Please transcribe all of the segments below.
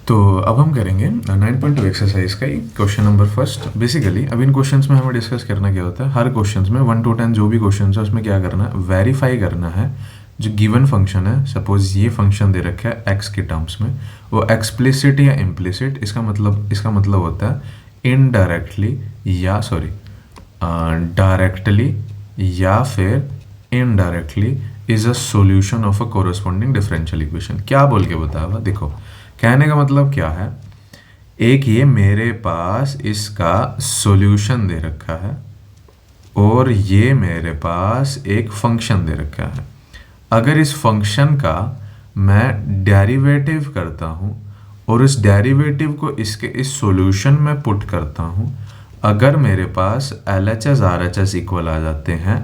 तो अब हम करेंगे 9.2 एक्सरसाइज का ही क्वेश्चन नंबर फर्स्ट। बेसिकली अब इन क्वेश्चंस में हमें डिस्कस करना क्या होता है, हर क्वेश्चंस में 1 to 10 जो भी क्वेश्चन है उसमें क्या करना है, वेरीफाई करना है जो गिवन फंक्शन है। सपोज ये फंक्शन दे रखा है एक्स के टर्म्स में, वो एक्सप्लिसिट या इम्प्लिसिट, इसका मतलब होता है इनडायरेक्टली या डायरेक्टली या फिर indirectly is a solution of a corresponding differential equation. क्या बोल के बताया हुआ, देखो कहने का मतलब क्या है, एक ये मेरे पास इसका सॉल्यूशन दे रखा है और ये मेरे पास एक फंक्शन दे रखा है। अगर इस फंक्शन का मैं डेरिवेटिव करता हूँ और इस डेरिवेटिव को इसके इस सॉल्यूशन में पुट करता हूँ, अगर मेरे पास LHS RHS इक्वल आ जाते हैं,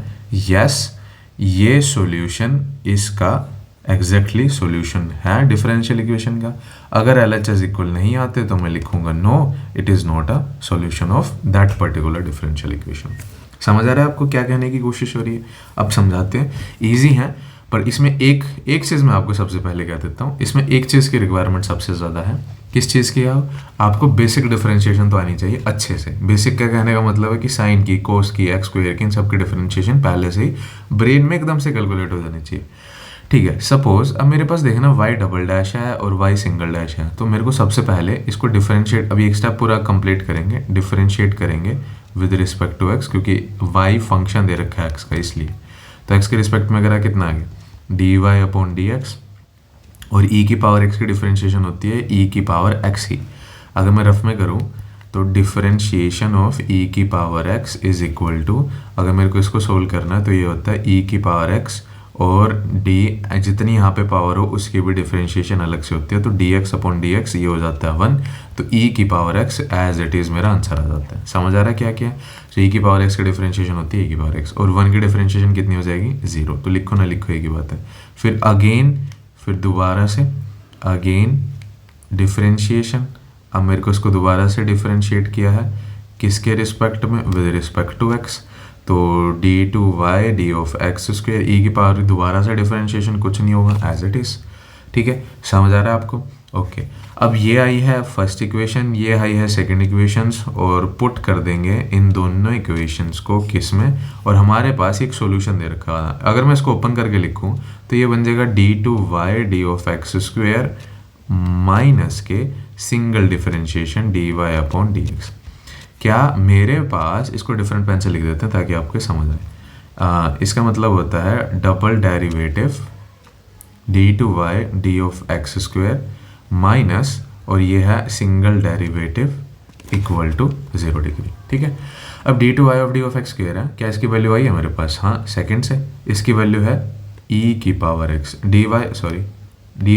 यस ये सॉल्यूशन इसका एग्जैक्टली सॉल्यूशन है डिफरेंशियल इक्वेशन का। अगर LHS इक्वल नहीं आते तो मैं लिखूंगा no, it is not a solution of that particular differential equation. समझ आ रहा है आपको क्या कहने की कोशिश हो रही है? अब समझाते हैं, ईजी है पर इसमें एक चीज़ मैं आपको सबसे पहले कह देता हूँ, इसमें एक चीज़ की रिक्वायरमेंट सबसे ज़्यादा है। किस चीज़ की? आपको बेसिक डिफरेंशिएशन तो आनी चाहिए अच्छे से। बेसिक का कहने का मतलब है कि साइन की, कोस की, एक्स स्क्वायर की, इन सब की डिफरेंशिएशन पहले से ही ब्रेन में एकदम से कैलकुलेट हो जानी चाहिए। ठीक है, सपोज अब मेरे पास देखना y डबल डैश है और y सिंगल डैश है, तो मेरे को सबसे पहले इसको डिफरेंशिएट, अभी एक स्टेप पूरा कंप्लीट करेंगे, डिफरेंशिएट करेंगे विद रिस्पेक्ट टू x, क्योंकि y फंक्शन दे रखा है x का, इसलिए तो x के रिस्पेक्ट में अगर कितना आ गया dy अपॉन dx, और e की पावर x की डिफरेंशिएशन होती है e की पावर x ही। अगर मैं रफ में करूँ तो डिफरेंशिएशन ऑफ e की power x is equal to, अगर मेरे को इसको सोल्व करना है तो ये होता है e की पावर x और d, जितनी यहाँ पे पावर हो उसकी भी डिफरेंशिएशन अलग से होती है, तो dx अपॉन dx ये हो जाता है 1, तो e की power x as it is मेरा आंसर आ जाता है। समझ आ रहा है क्या क्या है? तो e की पावर x की डिफरेंशिएशन होती है e की पावर x, और 1 की डिफरेंशिएशन कितनी हो जाएगी? 0। तो लिखो ना लिखो एक ही बात है। फिर अगेन, फिर दोबारा से अगेन डिफरेंशिएशन। अब मेरे को इसको दोबारा से डिफरेंशिएट किया है किसके रिस्पेक्ट में? विद रिस्पेक्ट टू x, तो D two Y D of x square, E की पावर दोबारा से डिफरेंशिएशन कुछ नहीं होगा एज इट इज़। ठीक है, समझ आ रहा है आपको? ओके, अब ये आई है फर्स्ट इक्वेशन, ये आई है सेकंड इक्वेशंस, और पुट कर देंगे इन दोनों इक्वेशंस को किस में, और हमारे पास एक सॉल्यूशन दे रखा है। अगर मैं इसको ओपन करके लिखूं तो ये बन जाएगा D two Y D of x square minus के single differentiation D Y upon D X. क्या मेरे पास, इसको डिफरेंट पेन से लिख देते हैं ताकि आपको समझ आए, इसका मतलब होता है double derivative d two Y D of x square minus, और ये है single derivative equal to 0 degree. ठीक है, अब d two y of d of x square है, क्या इसकी वैल्यू आई है मेरे पास? हाँ, सेकंड से इसकी वैल्यू है e की power x d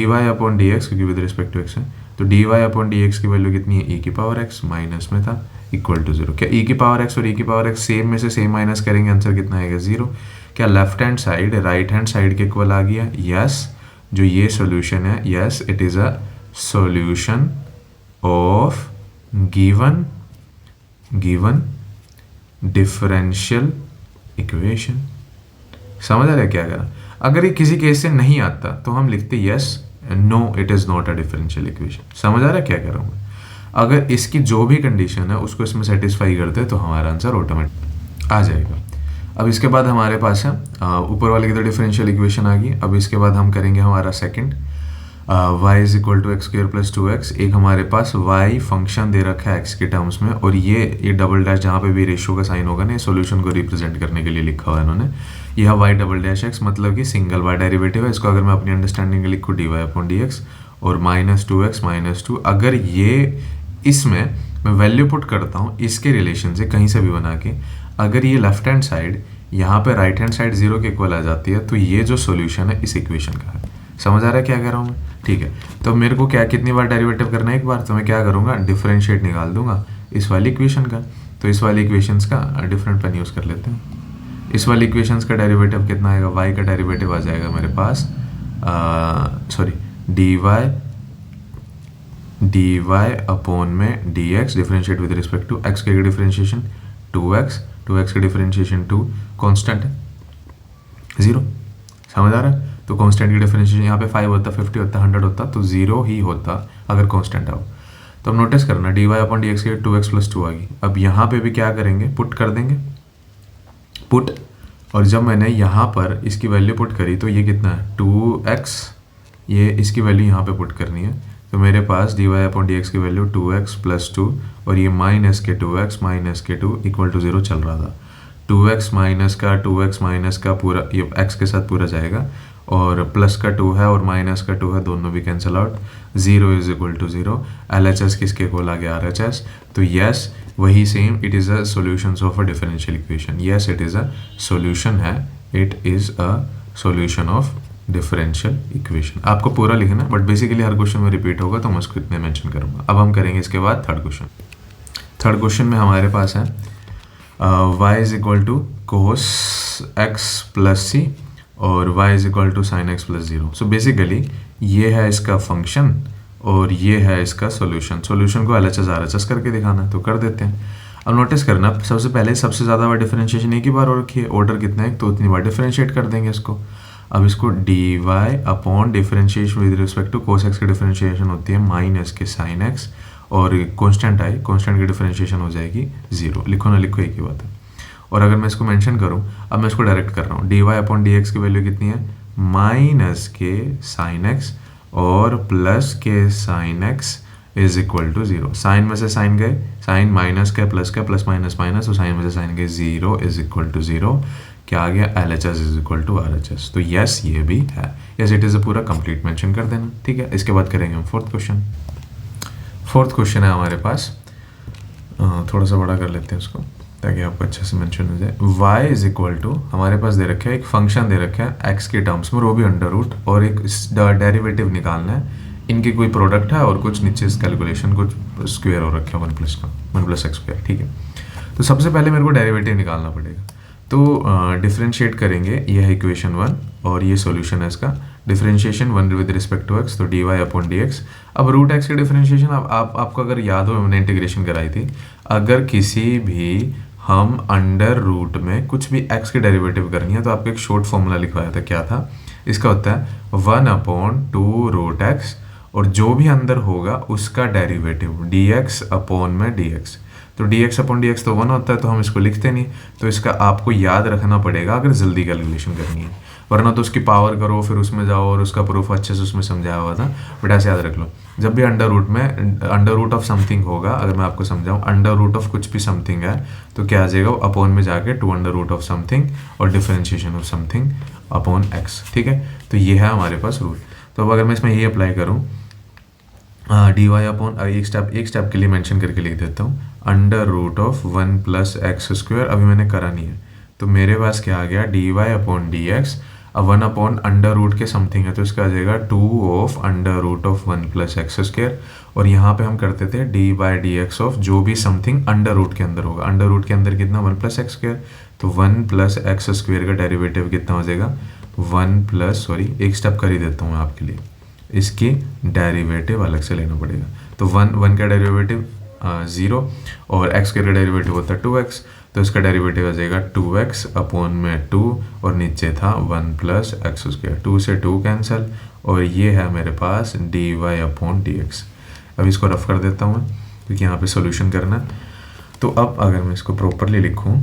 Y upon D x, क्योंकि विद रिस्पेक्ट टू एक्स है, तो d Y upon D x की वैल्यू कितनी है? e की पावर एक्स, माइनस में था, इक्वल टू 0। क्या e की पावर एक्स और e की पावर एक्स सेम में से सेम माइनस करेंगे, आंसर कितना आएगा? 0। क्या left hand side right hand side के इक्वल आ गया? यस। जो ये सॉल्यूशन है, yes it is a solution of given differential equation. समझ आ रहा है क्या करा? अगर ये किसी केस से नहीं आता तो हम लिखते yes, no it is not a differential equation. समझ आ रहा है क्या कर रहा हूँ? अगर इसकी जो भी कंडीशन है उसको इसमें सेटिस्फाई करते हैं तो हमारा आंसर ऑटोमेटिक आ जाएगा। अब इसके बाद हमारे पास है ऊपर वाले की तो डिफरेंशियल इक्वेशन आ गई। अब इसके बाद हम करेंगे हमारा second, y is equal to x square plus 2x। एक हमारे पास y फंक्शन दे रखा है x के टर्म्स में, और ये डबल डैश जहाँ पे भी रेशियो का साइन होगा ना, सॉल्यूशन को रिप्रेजेंट करने के लिए लिखा हुआ है इन्होंने। यह y डबल डैश x मतलब कि सिंगल y डेरिवेटिव है। इसको अगर मैं अपनी अंडरस्टैंडिंग के लिखूँ dy अपॉन dx, और माइनस 2x माइनस 2, अगर ये इसमें मैं वैल्यू पुट करता हूँ इसके रिलेशन से कहीं से भी बना के, अगर ये लेफ्ट हैंड साइड यहाँ पे राइट हैंड साइड 0 के इक्वल आ जाती है, तो ये जो सॉल्यूशन है इस इक्वेशन का है। समझ आ रहा है क्या कह रहा हूँ मैं? ठीक है, तो मेरे को क्या कितनी बार डेरिवेटिव करना है? एक बार। तो मैं क्या करूँगा, डिफरेंशिएट निकाल दूंगा इस वाली इक्वेशन का। तो इस वाली इक्वेशंस का डिफरेंट पेन यूज़ कर लेते हैं। इस वाली इक्वेशंस का डेरिवेटिव कितना आएगा? y का डेरिवेटिव आ जाएगा मेरे पास dy अपॉन में dx, differentiate with respect to x के डिफरेंशिएशन 2x की डिफरेंशिएशन 2 कांस्टेंट है 0। समझ आ रहा है? तो कांस्टेंट की डिफरेंशिएशन यहाँ पे 5 होता, 50 होता, 100 होता, तो 0 ही होता अगर कांस्टेंट आओ। तो अब नोटिस करना dy अपॉन डी एक्स की 2x प्लस 2 आ गई। अब यहाँ पे भी क्या करेंगे, पुट कर देंगे, पुट, और जब मैंने यहाँ पर इसकी वैल्यू पुट करी तो ये कितना है 2x, ये इसकी वैल्यू यहाँ पे पुट करनी है। तो मेरे पास dy अपॉन डी एक्स की वैल्यू 2x प्लस 2 और ये माइनस के 2x माइनस के 2 इक्वल टू 0 चल रहा था। 2x माइनस का पूरा ये x के साथ पूरा जाएगा और प्लस का 2 है और माइनस का 2 है, दोनों भी cancel out, 0 is equal to 0। LHS किसके इक्वल आ गया RHS। तो यस वही same, it is a solutions of a differential equation. Yes it is a solution है, it is a solution of differential equation. आपको पूरा लिखना, बट बेसिकली हर क्वेश्चन में रिपीट होगा तो मैं उसको इतने मेंशन करूँगा। अब हम करेंगे इसके बाद थर्ड क्वेश्चन। थर्ड क्वेश्चन में हमारे पास है y is equal to cos x plus C और y is equal to sine X plus 0। So basically ये है इसका फंक्शन और ये है इसका सॉल्यूशन। सॉल्यूशन को LHS RHS करके दिखाना है तो कर देते हैं। अब नोटिस करना, सबसे पहले सबसे ज़्यादा बार डिफरेंशिएशन एक ही बार हो रखी है, ऑर्डर कितना है तो उतनी बार डिफरेंशिएट कर देंगे इसको। अब इसको dy upon differentiation with respect to cos x की डिफरेंशिएशन होती है माइनस के साइन एक्स, और कांस्टेंट आई, कांस्टेंट की डिफरेंशिएशन हो जाएगी 0। लिखो ना लिखो एक ही बात है। और अगर मैं इसको मेंशन करूं, अब मैं इसको डायरेक्ट कर रहा हूं, dy अपॉन डी एक्स की वैल्यू कितनी है माइनस के साइन एक्स और प्लस के sine X is equal to 0। Sine में से साइन गए, साइन माइनस का प्लस माइनस माइनस, तो साइन में से साइन गए 0 इज इक्वल टू 0। क्या आ गया LHS is equal to RHS। तो यस ये भी है, यस इट इज़ अ पूरा कंप्लीट मेंशन कर देना, ठीक है। इसके बाद करेंगे हम फोर्थ क्वेश्चन। फोर्थ क्वेश्चन है हमारे पास, थोड़ा सा बड़ा कर लेते हैं उसको ताकि आपको अच्छे से मेंशन हो जाए। y इज इक्वल टू हमारे पास दे रखा है, एक फंक्शन दे रखा है x के टर्म्स में, वो भी अंडर रूट, और एक डेरिवेटिव निकालना है। इनकी कोई प्रोडक्ट है और कुछ नीचे कैलकुलेशन कुछ स्क्वायर हो रखा है 1 प्लस एक्स स्क्वायर, ठीक है। तो सबसे पहले मेरे को डेरिवेटिव निकालना पड़ेगा, तो डिफरेंशिएट करेंगे, ये है इक्वेशन 1 और ये सॉल्यूशन है इसका। Differentiation 1 with respect to x, तो dy अपॉन डी एक्स। अब रूट एक्स की डिफरेंशिएशन आपको अगर याद हो, मैंने इंटीग्रेशन कराई थी, अगर किसी भी हम अंडर रूट में कुछ भी x की डेरिवेटिव करनी है तो आपको एक शॉर्ट फॉर्मूला लिखवाया था, क्या था इसका, होता है 1 अपॉन 2 रूट एक्स और जो भी अंदर होगा उसका डेरिवेटिव dx अपॉन में dx। तो dx अपॉन dx तो 1 होता है, तो हम इसको लिखते नहीं, तो इसका आपको याद रखना पड़ेगा अगर जल्दी कैलकुलेशन करनी है, वरना तो उसकी पावर करो फिर उसमें जाओ और उसका प्रूफ अच्छे से उसमें समझाया हुआ था। बट ऐसे याद रख लो, जब भी अंडर रूट में अंडर रूट ऑफ समथिंग होगा, अगर मैं आपको समझाऊं अंडर रूट ऑफ कुछ भी समथिंग है तो क्या आ जाएगा, अपॉन में जाके 2 अंडर रूट ऑफ समथिंग और differentiation of something upon x, ठीक है। तो ये है हमारे पास रूट। तो अब अगर मैं इसमें ये अप्लाई करूँ, dy अपॉन एक स्टेप के लिए मेंशन करके लिख देता हूँ, under root of 1 plus x square, अभी मैंने करा नहीं है, तो मेरे पास क्या आ गया dy अपॉन डी एक्स। अब 1 अपॉन अंडर रूट के समथिंग है तो इसका आ जाएगा 2 of under root of 1 plus x square, और यहाँ पे हम करते थे d by d x of जो भी समथिंग अंडर रूट के अंदर होगा। अंडर रूट के अंदर कितना 1 प्लस एक्स स्क्वायर, तो 1 प्लस एक्स स्क्वायर का डेरिवेटिव कितना हो जाएगा 1 प्लस, सॉरी एक स्टेप कर ही देता हूँ आपके लिए, इसकी डेरिवेटिव अलग से लेना पड़ेगा। तो 1 का डेरिवेटिव 0 और x का डेरिवेटिव होता है 2x, तो इसका डेरिवेटिव आ जाएगा 2x अपॉन में 2 और नीचे था 1 प्लस एक्स स्क्वायर, 2 से 2 कैंसिल, और ये है मेरे पास dy अपॉन डी एक्स। अब इसको रफ कर देता हूँ क्योंकि यहाँ पे सॉल्यूशन करना है। तो अब अगर मैं इसको प्रॉपरली लिखूँ,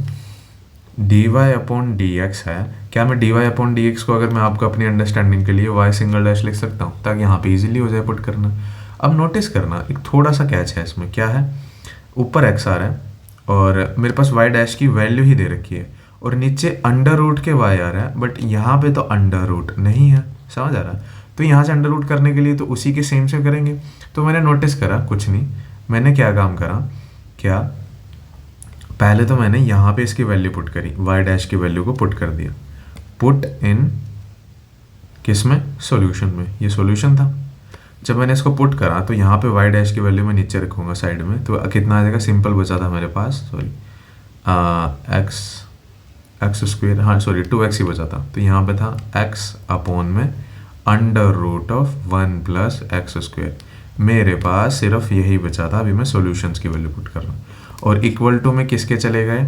dy अपॉन डी एक्स है, क्या मैं dy अपॉन डी एक्स को अगर मैं आपको अपनी अंडरस्टैंडिंग के लिए y सिंगल डैश लिख सकता हूँ ताकि यहाँ पे इजीली हो जाए पुट करना। अब नोटिस करना एक थोड़ा सा कैच है इसमें, क्या है, ऊपर x आ रहा है और मेरे पास y डैश की वैल्यू ही दे रखी है और नीचे अंडर रूट के y आ रहा है, बट यहाँ पे तो अंडर रूट नहीं है, समझ आ रहा है। तो यहाँ से अंडर रूट करने के लिए तो उसी के सेम से करेंगे। तो मैंने नोटिस करा कुछ नहीं, मैंने क्या काम करा, क्या पहले तो मैंने यहाँ पे इसकी वैल्यू पुट करी, y डैश की वैल्यू को पुट कर दिया, पुट इन किस में, सॉल्यूशन में, ये सॉल्यूशन था। जब मैंने इसको पुट करा तो यहाँ पे y डैश की वैल्यू मैं नीचे रखूँगा साइड में, तो कितना आ जाएगा, सिंपल बचा था मेरे पास, सॉरी एक्स स्क्वायर, हाँ सॉरी 2x ही बचा था, तो यहाँ पे था x अपॉन में under root of 1 plus x square. मेरे पास सिर्फ यही बचा था, अभी मैं सॉल्यूशंस की वैल्यू पुट कर रहा हूँ, और इक्वल टू में किसके चले गए,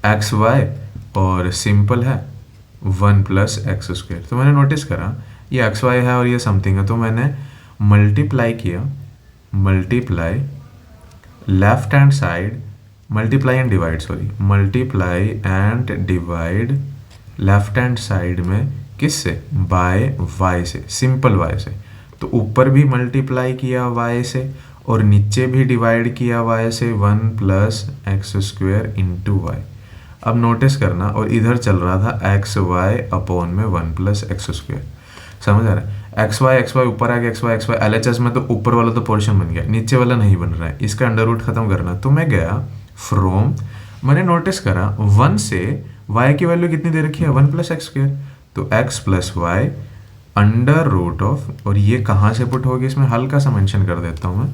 xy, और सिंपल है 1 प्लस एक्स स्क्वायर। तो मैंने नोटिस करा ये एक्स वाई है और ये समथिंग है, तो मैंने मल्टीप्लाई किया, multiply left hand side, multiply and divide, sorry multiply and divide left hand side में किससे, बाय वाई से, सिंपल वाई से। तो ऊपर भी मल्टीप्लाई किया वाई से और नीचे भी डिवाइड किया वाई से, 1 plus x square into y. अब नोटिस करना, और इधर चल रहा था एक्स वाई अपॉन में 1 प्लस एक्स स्क्वेयर, समझ आ रहा है। एक्स वाई ऊपर आ गया, एक्स वाई LHS में तो ऊपर वाला तो पोर्शन बन गया, नीचे वाला नहीं बन रहा है, इसका अंडर रूट खत्म करना। तो मैं गया फ्रॉम, मैंने नोटिस करा 1 से y की वैल्यू कितनी दे रखी है, 1 प्लस एक्स स्क्वेयर, तो x plus y under root of, और ये कहाँ से पुट होगी, इसमें हल्का सा मेंशन कर देता हूँ मैं,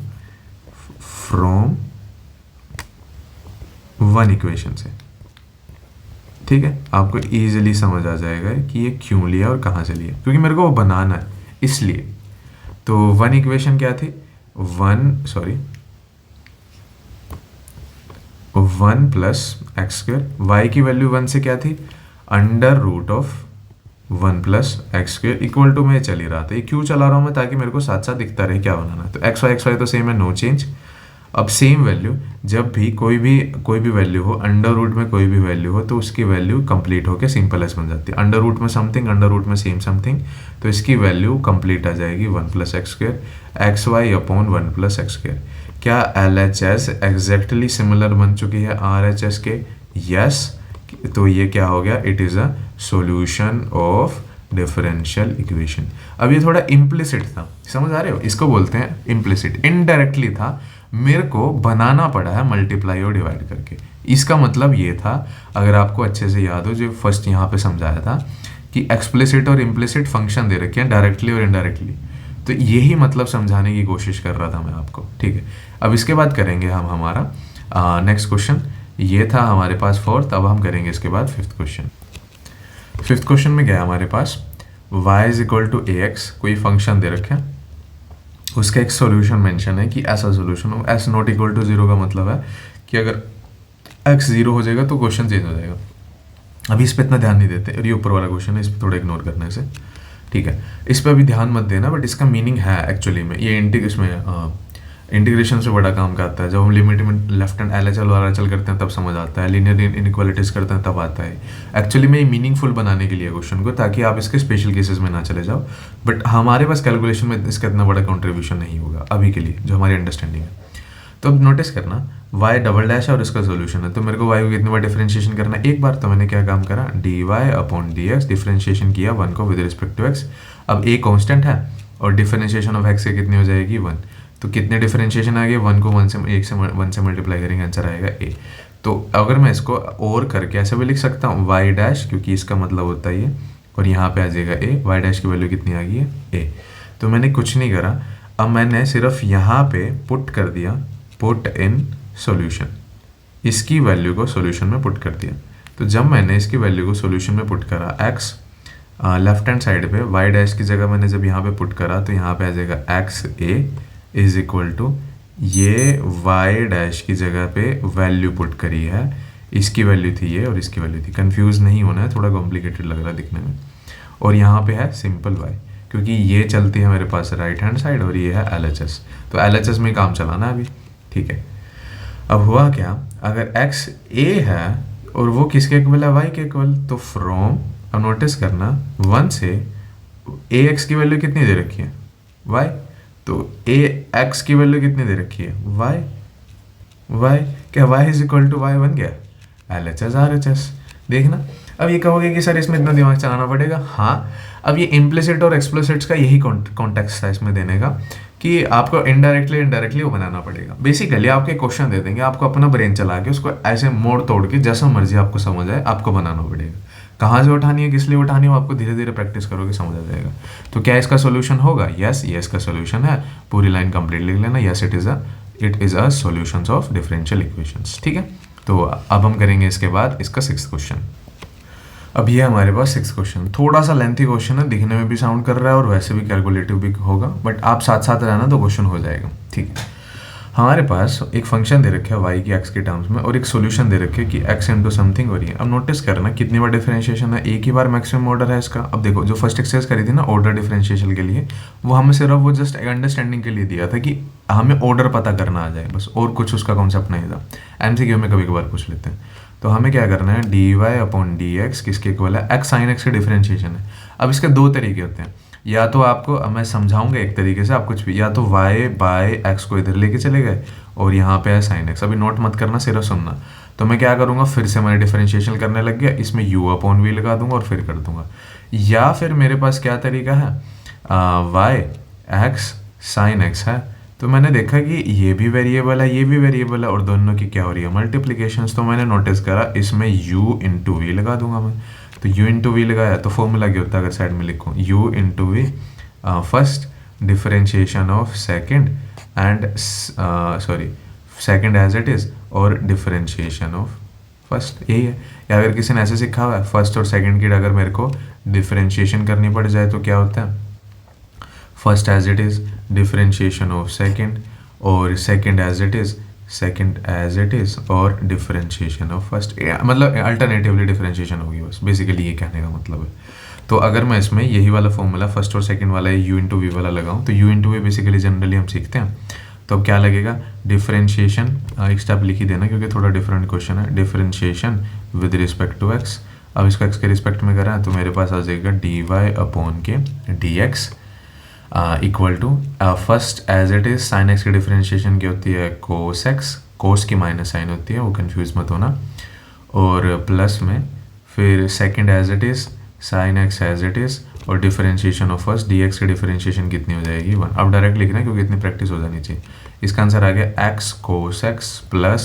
फ्रॉम 1 इक्वेशन से। ठीक है, आपको इजीली समझ आ जाएगा कि ये क्यों लिया और कहाँ से लिया, क्योंकि मेरे को वो बनाना है इसलिए। तो 1 इक्वेशन क्या थी, 1 प्लस एक्स स्क्वेयर, वाई की वैल्यू 1 से क्या थी, under root of 1 plus x square equal to में चल ही रहा था। ये क्यों चला रहा हूँ मैं, ताकि मेरे को साथ साथ दिखता रहे क्या बनाना है। तो एक्स वाई तो सेम है, नो चेंज। अब सेम वैल्यू, जब भी कोई भी वैल्यू हो, अंडर रूट में कोई भी वैल्यू हो, तो उसकी वैल्यू कंप्लीट होकर सिंपल एस बन जाती है। अंडर रूट में समथिंग, अंडर रूट में सेम समथिंग, तो इसकी वैल्यू कंप्लीट आ जाएगी 1 plus x square, x y upon 1 plus x square. क्या LHS एग्जैक्टली सिमिलर बन चुकी है RHS के, यस। तो ये क्या हो गया, it is a solution of differential equation. अब ये थोड़ा इम्प्लिसिट था, समझ आ रहे हो, इसको बोलते हैं इम्प्लिसिट, इनडायरेक्टली था, मेरे को बनाना पड़ा है मल्टीप्लाई और डिवाइड करके। इसका मतलब ये था, अगर आपको अच्छे से याद हो, जो फर्स्ट यहाँ पे समझाया था कि एक्सप्लिसिट और इम्प्लिसिट फंक्शन दे रखे हैं, डायरेक्टली और इनडायरेक्टली, तो यही मतलब समझाने की कोशिश कर रहा था मैं आपको। ठीक है, अब इसके बाद करेंगे हम हमारा नेक्स्ट क्वेश्चन। ये था हमारे पास 4th, अब हम करेंगे इसके बाद 5th क्वेश्चन। 5th क्वेश्चन में गया हमारे पास y is equal to ax, कोई फंक्शन दे रखे हैं, उसका एक सॉल्यूशन मेंशन है कि ऐसा सॉल्यूशन हो, s नॉट इक्वल टू 0 का मतलब है कि अगर x 0 हो जाएगा तो क्वेश्चन चेंज हो जाएगा। अभी इस पर इतना ध्यान नहीं देते, और ये ऊपर वाला क्वेश्चन है, इस पर थोड़ा इग्नोर करने से, ठीक है, इस पर अभी ध्यान मत देना, बट इसका मीनिंग है एक्चुअली में, ये इंटीग्रेशन से बड़ा काम का आता है। जब हम लिमिट में लेफ्ट हैंड LHL और RHL करते हैं तब समझ आता है, लीनियर इनइक्वालिटीज करते हैं तब आता है। एक्चुअली में ये मीनिंगफुल बनाने के लिए क्वेश्चन को, ताकि आप इसके स्पेशल केसेस में ना चले जाओ, बट हमारे पास कैलकुलेशन में इसका इतना बड़ा कॉन्ट्रीब्यूशन नहीं होगा अभी के लिए, जो हमारी अंडरस्टैंडिंग है। तो अब नोटिस करना, y डबल डैश है और इसका सोल्यूशन है, तो मेरे को y को कितनी बार डिफरेंशिएशन करना है, एक बार। तो मैंने क्या काम करा, dy अपॉन dx, डिफरेंशिएशन किया 1 को विद रिस्पेक्ट टू x। अब a कांस्टेंट है और डिफरेंशिएशन ऑफ x से कितनी हो जाएगी, 1। तो कितने डिफरेंशिएशन आ गए, 1 को 1 से मल्टीप्लाई करेंगे, आंसर आएगा a। तो अगर मैं इसको और करके ऐसे भी लिख सकता हूँ y डैश, क्योंकि इसका मतलब होता है ये, और यहाँ पे आ जाएगा a, y डैश की वैल्यू कितनी आ गई है, a। तो मैंने कुछ नहीं करा, अब मैंने सिर्फ यहाँ पे पुट कर दिया, पुट इन सॉल्यूशन, इसकी वैल्यू को सॉल्यूशन में पुट कर दिया। तो जब मैंने इसकी वैल्यू को सॉल्यूशन में पुट करा, x लेफ्ट हैंड साइड पे y डैश की जगह मैंने जब यहाँ पे पुट करा, तो यहाँ पे आ जाएगा x a is equal to, ये y डैश की जगह पे वैल्यू पुट करी है, इसकी वैल्यू थी ये और इसकी वैल्यू थी। कंफ्यूज नहीं होना है, थोड़ा कॉम्प्लिकेटेड लग रहा है दिखने में। और यहाँ पे है सिंपल y, क्योंकि ये चलती है मेरे पास राइट हैंड साइड और ये है LHS, तो LHS में काम चलाना है अभी। ठीक है, अब हुआ क्या, अगर x a है और वो किसके इक्वल है, y के इक्वल, तो फ्रॉम, अब नोटिस करना 1 से ax की वैल्यू कितनी दे रखी है, y, तो ax की वैल्यू कितनी दे रखी है, y, क्या y is equal to y बन गया, LHS RHS। देखना, अब ये कहोगे कि सर इसमें इतना दिमाग चलाना पड़ेगा, हाँ। अब ये इम्प्लिसिट और एक्सप्लिसिट का यही कॉन्टेक्स्ट था इसमें देने का, कि आपको इनडायरेक्टली वो बनाना पड़ेगा। बेसिकली आपके क्वेश्चन दे देंगे, आपको अपना ब्रेन चला के उसको ऐसे मोड़ तोड़ के जैसा मर्जी आपको समझ आए आपको बनाना पड़ेगा। कहाँ से उठानी है, किस लिए उठानी है, आपको धीरे धीरे प्रैक्टिस करोगे समझ आ जाएगा। तो क्या इसका सोल्यूशन होगा, यस, ये इसका सोल्यूशन है, पूरी लाइन कंप्लीट लिख लेना, yes it is a solutions of differential equations. ठीक है, तो अब हम करेंगे इसके बाद इसका 6th क्वेश्चन। अब ये हमारे पास 6th क्वेश्चन, थोड़ा सा लेंथी क्वेश्चन है, दिखने में भी साउंड कर रहा है और वैसे भी कैलकुलेटिव भी होगा, बट आप साथ साथ रहना तो क्वेश्चन हो जाएगा। ठीक है, हमारे पास एक फंक्शन दे रखा है y की x के टर्म्स में और एक सॉल्यूशन दे रखे है कि x इंटू समथिंग हो रही है। अब नोटिस करना कितनी बार डिफरेंशिएशन है, एक ही बार मैक्सिमम ऑर्डर है इसका। अब देखो जो फर्स्ट एक्सरसाइज करी थी ना ऑर्डर डिफरेंशिएशन के लिए, वो हमें सिर्फ वो जस्ट अंडरस्टैंडिंग के लिए दिया था कि हमें ऑर्डर पता करना आ जाए बस, और कुछ उसका कॉन्सेप्ट नहीं था। एमसीक्यू में कभी कभार पूछ लेते हैं। तो हमें क्या करना है, d Y upon D x किसके इक्वल है, एक्स साइन एक्स के डिफरेंशिएशन है। अब इसके दो तरीके होते हैं, या तो आपको मैं समझाऊंगा एक तरीके से, आप कुछ भी, या तो y बाय एक्स को इधर लेके चले गए और यहाँ पे है साइन एक्स। अभी नोट मत करना, सिर्फ सुनना। तो मैं क्या करूँगा, फिर से मैंने डिफरेंशिएशन करने लग गया, इसमें u अपॉन वी लगा दूंगा और फिर कर दूंगा। या फिर मेरे पास क्या तरीका है, y एक्स साइन एक्स है, तो मैंने देखा कि ये भी वेरिएबल है ये भी वेरिएबल है और दोनों की क्या हो रही है, मल्टीप्लीकेशंस। तो मैंने नोटिस करा इसमें u इंटू वी लगा दूंगा मैं। तो u इंटू वी लगाया तो फॉर्मूला क्या होता है, अगर साइड में लिखूँ u into v first differentiation of second and sorry second as it is और डिफरेंशिएशन ऑफ फर्स्ट, यही है। या अगर किसी ने ऐसे सीखा हुआ है फर्स्ट और सेकंड की अगर मेरे को डिफरेंशिएशन करनी पड़ जाए तो क्या होता है, first as it is differentiation of second और second as it is second as it is और डिफरेंशिएशन ऑफ फर्स्ट, मतलब अल्टरनेटिवली डिफरेंशिएशन होगी बस, बेसिकली ये कहने का मतलब है। तो अगर मैं इसमें यही वाला फॉर्मूला फर्स्ट और सेकंड वाला यू इंटू वी वाला लगाऊं, तो u into v basically generally हम सीखते हैं। तो अब क्या लगेगा, डिफरेंशिएशन, एक स्टेप लिख ही देना क्योंकि थोड़ा डिफरेंट क्वेश्चन है, differentiation with respect to x. अब इसको एक्स के रिस्पेक्ट में करा तो मेरे पास आ जाएगा डी वाई अपॉन के d x equal to first as it is sine x की डिफरेंशिएशन की होती है कोस एक्स, कोस की माइनस साइन होती है, वो कंफ्यूज मत होना, और प्लस में फिर second as it is sine X as it is और differentiation of first D x की डिफरेंशिएशन कितनी हो जाएगी 1। अब डायरेक्ट लिखना है क्योंकि इतनी प्रैक्टिस हो जानी चाहिए। इसका आंसर आ गया x cos x plus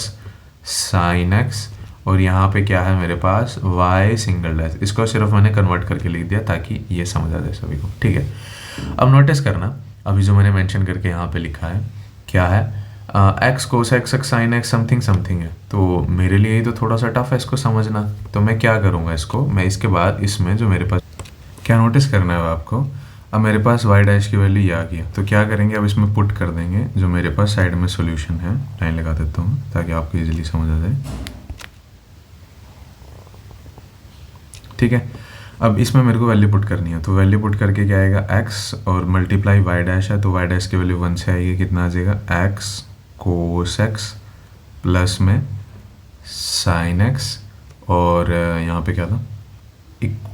sine x और यहाँ पे क्या है मेरे पास y सिंगल डैश। इसको सिर्फ मैंने कन्वर्ट करके लिख दिया ताकि ये समझ आ जाए सभी को, ठीक है। अब नोटिस करना अभी जो मैंने मेंशन करके यहाँ पे लिखा है क्या है, x cos x x sine x something something है, तो मेरे लिए तो थोड़ा सा टफ है इसको समझना। तो मैं क्या करूँगा, इसको मैं इसके बाद इसमें जो मेरे पास क्या नोटिस करना है आपको, अब मेरे पास y डैश की वैल्यू ये आ गया, तो क्या करेंगे अब इसमें पुट कर देंगे जो मेरे पास साइड में सॉल्यूशन है। लाइन लगा देता हूँ ताकि आपको इजीली समझ आ जाए, ठीक है। अब इसमें मेरे को वैल्यू पुट करनी है, तो वैल्यू पुट करके क्या आएगा x और मल्टीप्लाई y डैश है, तो y डैश की वैल्यू 1 से आएगी, कितना आ जाएगा x कोस x प्लस में साइन x और यहाँ पे क्या था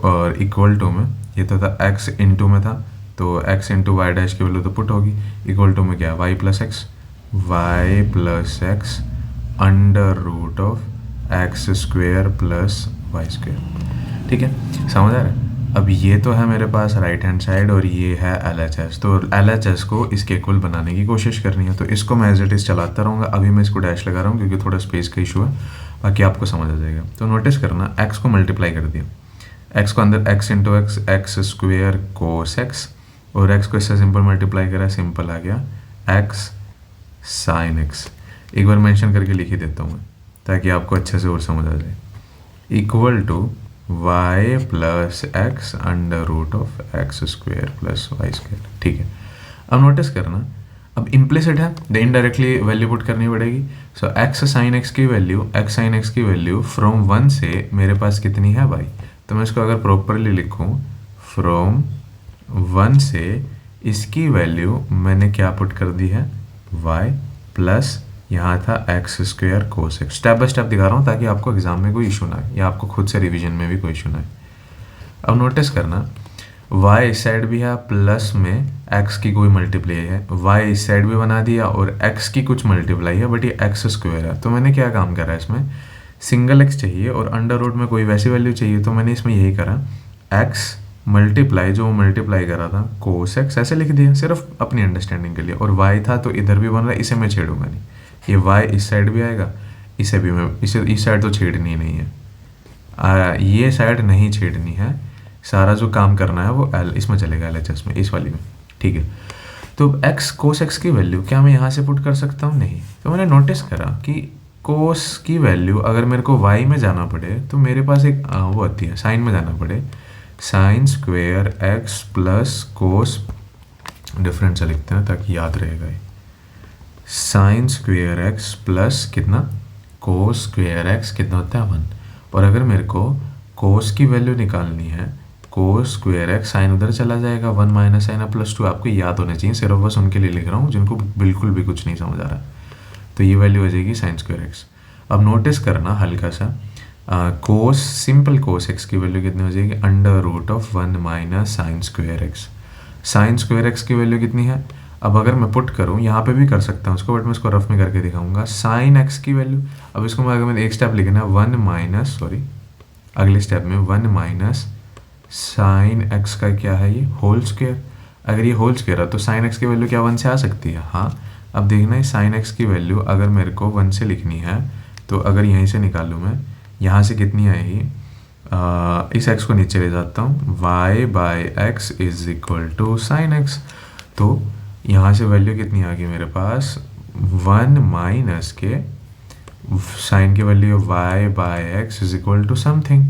और इक्वल टू में ये तो था x इंटू में था, तो x इंटू वाई डैश की वैल्यू तो पुट होगी, इक्वल टू में क्या y plus x under root of x square plus y square, ठीक है, समझ आ रहा है। अब ये तो है मेरे पास राइट हैंड साइड और ये है LHS, तो LHS को इसके इक्वल बनाने की कोशिश करनी है, तो इसको मैं एज इट इज़ चलाता रहूँगा। अभी मैं इसको डैश लगा रहा हूँ क्योंकि थोड़ा स्पेस का इशू है, बाकी आपको समझ आ जाएगा। तो नोटिस करना x को मल्टीप्लाई कर दिया, x को अंदर x into x x square cos x और x को इससे सिंपल मल्टीप्लाई करा, सिंपल आ गया x साइन x। एक बार मेंशन करके लिख ही देता हूँ मैं ताकि आपको अच्छे से और समझ आ जाए, equal to y plus x under root of x square plus y square, ठीक है। अब नोटिस करना अब इम्प्लिसिट है, द इनडायरेक्टली वैल्यू पुट करनी पड़ेगी। सो एक्स साइन एक्स की वैल्यू फ्रॉम 1 से मेरे पास कितनी है y, तो मैं इसको अगर प्रॉपरली लिखूं फ्रॉम 1 से इसकी वैल्यू मैंने क्या पुट कर दी है y प्लस यहाँ था x square cos x. Step by step दिखा रहा हूँ ताकि आपको एग्जाम में कोई इशू ना आए या आपको खुद से रिवीजन में भी कोई इशू ना आए। अब नोटिस करना y इस साइड भी है प्लस में x की कोई मल्टीप्लाई है, y इस साइड भी बना दिया और x की कुछ मल्टीप्लाई है, बट ये एक्स स्क्वेयर है। तो मैंने क्या काम करा, इसमें सिंगल x चाहिए और अंडर रूट में कोई वैसी वैल्यू चाहिए, तो मैंने इसमें यही करा x मल्टीप्लाई जो मल्टीप्लाई करा था कोस एक्स ऐसे लिख दिया सिर्फ अपनी अंडरस्टैंडिंग के लिए, और y था तो इधर भी बन रहा है, इसे मैं छेड़ूंगा नहीं, ये y इस साइड भी आएगा, इसे भी मैं इस साइड तो छेड़नी नहीं है, ये साइड नहीं छेड़नी है, सारा जो काम करना है वो इसमें चलेगा LHS में, इस वाली में, ठीक है। तो x कोस x की वैल्यू क्या मैं यहाँ से पुट कर सकता हूँ, नहीं। तो मैंने नोटिस करा कि कोस की वैल्यू अगर मेरे को y में जाना पड़े तो मेरे पास एक वो आती है, साइन में जाना पड़े, sine square x plus cos, difference लिखते हैं ताकि याद रहेगा, साइन स्क्वेयर एक्स प्लस कितना कोस स्क्वेयर एक्स कितना होता है 1। और अगर मेरे को कोस की वैल्यू निकालनी है, कोस स्क्वेयर एक्स, साइन उधर चला जाएगा, 1 माइनस साइन प्लस 2 आपको याद होने चाहिए, सिर्फ बस उनके लिए लिख रहा हूँ जिनको बिल्कुल भी कुछ नहीं समझ आ रहा। तो ये वैल्यू हो जाएगी साइन स्क्वेयर एक्स। अब नोटिस करना हल्का सा, कोस सिंपल कोस एक्स की वैल्यू कितनी हो जाएगी, under root of 1 minus sine square x. Sine square x की वैल्यू कितनी है, अब अगर मैं पुट करूँ यहाँ पे भी कर सकता हूँ उसको, बट मैं इसको रफ में करके दिखाऊंगा। साइन एक्स की वैल्यू, अब इसको मैं अगर मैंने एक स्टेप लिखना है 1 माइनस, सॉरी अगले स्टेप में 1 माइनस साइन एक्स का क्या है ये होल स्क्वेयर। अगर ये होल स्क्वेयर है तो साइन एक्स की वैल्यू क्या 1 से आ सकती है, हाँ। अब देखना है साइन एक्स की वैल्यू अगर मेरे को 1 से लिखनी है तो अगर यहीं से निकालूँ मैं, यहाँ से कितनी आएगी, इस एक्स को नीचे ले जाता हूँ, y by x is equal to sine x. तो यहाँ से वैल्यू कितनी आ गई मेरे पास, 1 माइनस के साइन की value y by x is equal to something.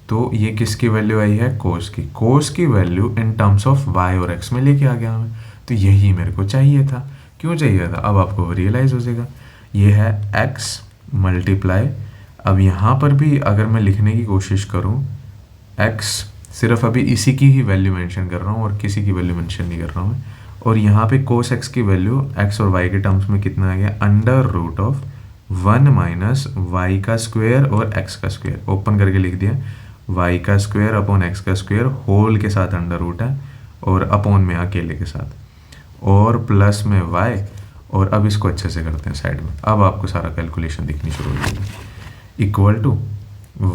तो ये किसकी वैल्यू आई है, कोस की। कोस की value in terms of y और x में लेके आ गया मैं, तो यही मेरे को चाहिए था। क्यों चाहिए था, अब आपको रियलाइज़ हो जाएगा। ये है x मल्टीप्लाई, अब यहाँ पर भी अगर मैं लिखने की कोशिश करूँ x, सिर्फ अभी इसी की ही वैल्यू मेंशन कर रहा हूँ और किसी की वैल्यू मेंशन नहीं कर रहा हूँ मैं। और यहाँ पे कोस x की वैल्यू x और y के टर्म्स में कितना आ गया, under root of 1 minus y का स्क्वायर और x का स्क्वायर, ओपन करके लिख दिया, y का स्क्वायर अपॉन x का स्क्वायर, होल के साथ अंडर रूट है और अपॉन में अकेले के साथ, और प्लस में y। और अब इसको अच्छे से करते हैं साइड में, अब आपको सारा कैलकुलेशन दिखनी शुरू हो जाएगी। Equal to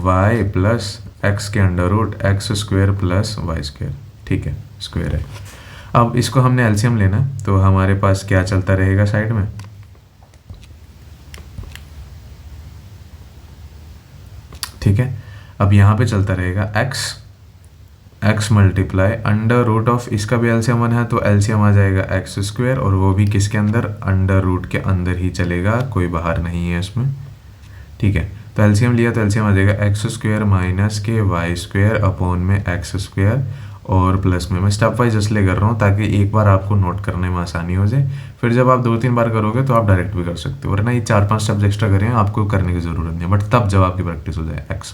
y plus X के under root x square plus Y square, ठीक है, स्क्वायर है। अब इसको हमने एलसीएम लेना है, तो हमारे पास क्या चलता रहेगा साइड में, ठीक है। अब यहाँ पे चलता रहेगा x multiply under root of, इसका भी एलसीएम 1 है तो एलसीएम आ जाएगा एक्स स्क्वायर, और वो भी किसके अंदर, अंडर रूट के अंदर ही चलेगा, कोई बाहर नहीं है इसमें, ठीक है। तो एलसीएम लिया तो एलसीएम आ जाएगा एक्स स्क्वायर माइनस के वाई स्क्वायर अपॉन में एक्स स्क्वायर, और प्लस में मैं स्टेप वाइज इसलिए कर रहा हूँ ताकि एक बार आपको नोट करने में आसानी हो जाए, फिर जब आप 2-3 बार करोगे तो आप डायरेक्ट भी कर सकते हो, वरना ये 4-5 स्टेप्स एक्स्ट्रा करें आपको करने की ज़रूरत नहीं है, बट तब जब आपकी प्रैक्टिस हो जाए एक्स।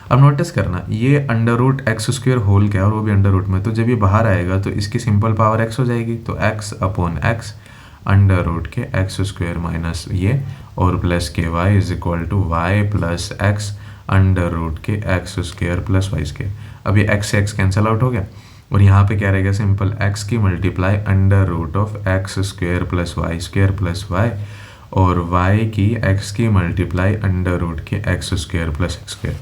अब नोटिस करना, ये under root x square whole क्या है, और वो भी अंडर रूट में, तो जब ये बाहर आएगा तो इसकी सिंपल पावर एक्स हो जाएगी, तो X upon X under root के एक्स स्क्वायर माइनस ये, और प्लस के Y is equal to Y plus x under root के x square plus Y square. अब ये एक्स से एक्स कैंसिल आउट हो गया, और यहाँ पे क्या रहेगा, सिंपल एक्स की multiply under root of x square plus y, और वाई की एक्स की मल्टीप्लाई अंडर रूट के x square plus x square.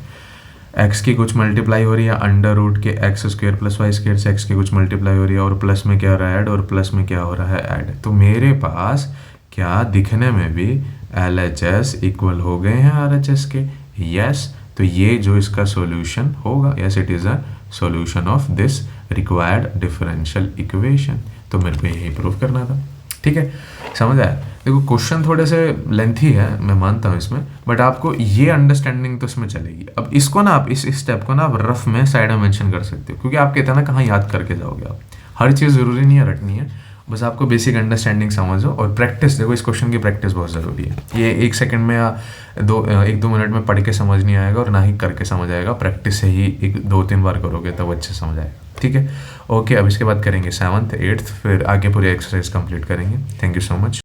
X की कुछ मल्टीप्लाई हो रही है अंडर रूट के x square plus Y square से, एक्स की कुछ मल्टीप्लाई हो रही है, और प्लस में क्या हो रहा है ऐड, और प्लस में क्या हो रहा है ऐड। तो मेरे पास क्या दिखने में भी LHS इक्वल हो गए हैं RHS के, यस। तो ये जो इसका सॉल्यूशन होगा, yes it is a solution of this required differential equation. तो मेरे को यही प्रूव करना था, ठीक है, समझ आया। देखो क्वेश्चन थोड़े से लेंथी है, मैं मानता हूँ इसमें, बट आपको ये अंडरस्टैंडिंग तो इसमें चलेगी। अब इसको ना आप इस स्टेप को ना आप रफ में साइड में मेंशन कर सकते हो, क्योंकि आप कहते हैं ना कहाँ याद करके जाओगे आप, हर चीज़ ज़रूरी नहीं है रटनी है, बस आपको बेसिक अंडरस्टैंडिंग समझो और प्रैक्टिस। देखो इस क्वेश्चन की प्रैक्टिस बहुत ज़रूरी है, ये 1 सेकंड में या 1-2 मिनट में पढ़ के समझ नहीं आएगा, और ना ही करके समझ आएगा, प्रैक्टिस से ही 1-2-3 बार करोगे तब अच्छे समझ आएगा, ठीक है। ओके, अब इसके बाद करेंगे 7th 8th, फिर आगे पूरी एक्सरसाइज कंप्लीट करेंगे। Thank you so much.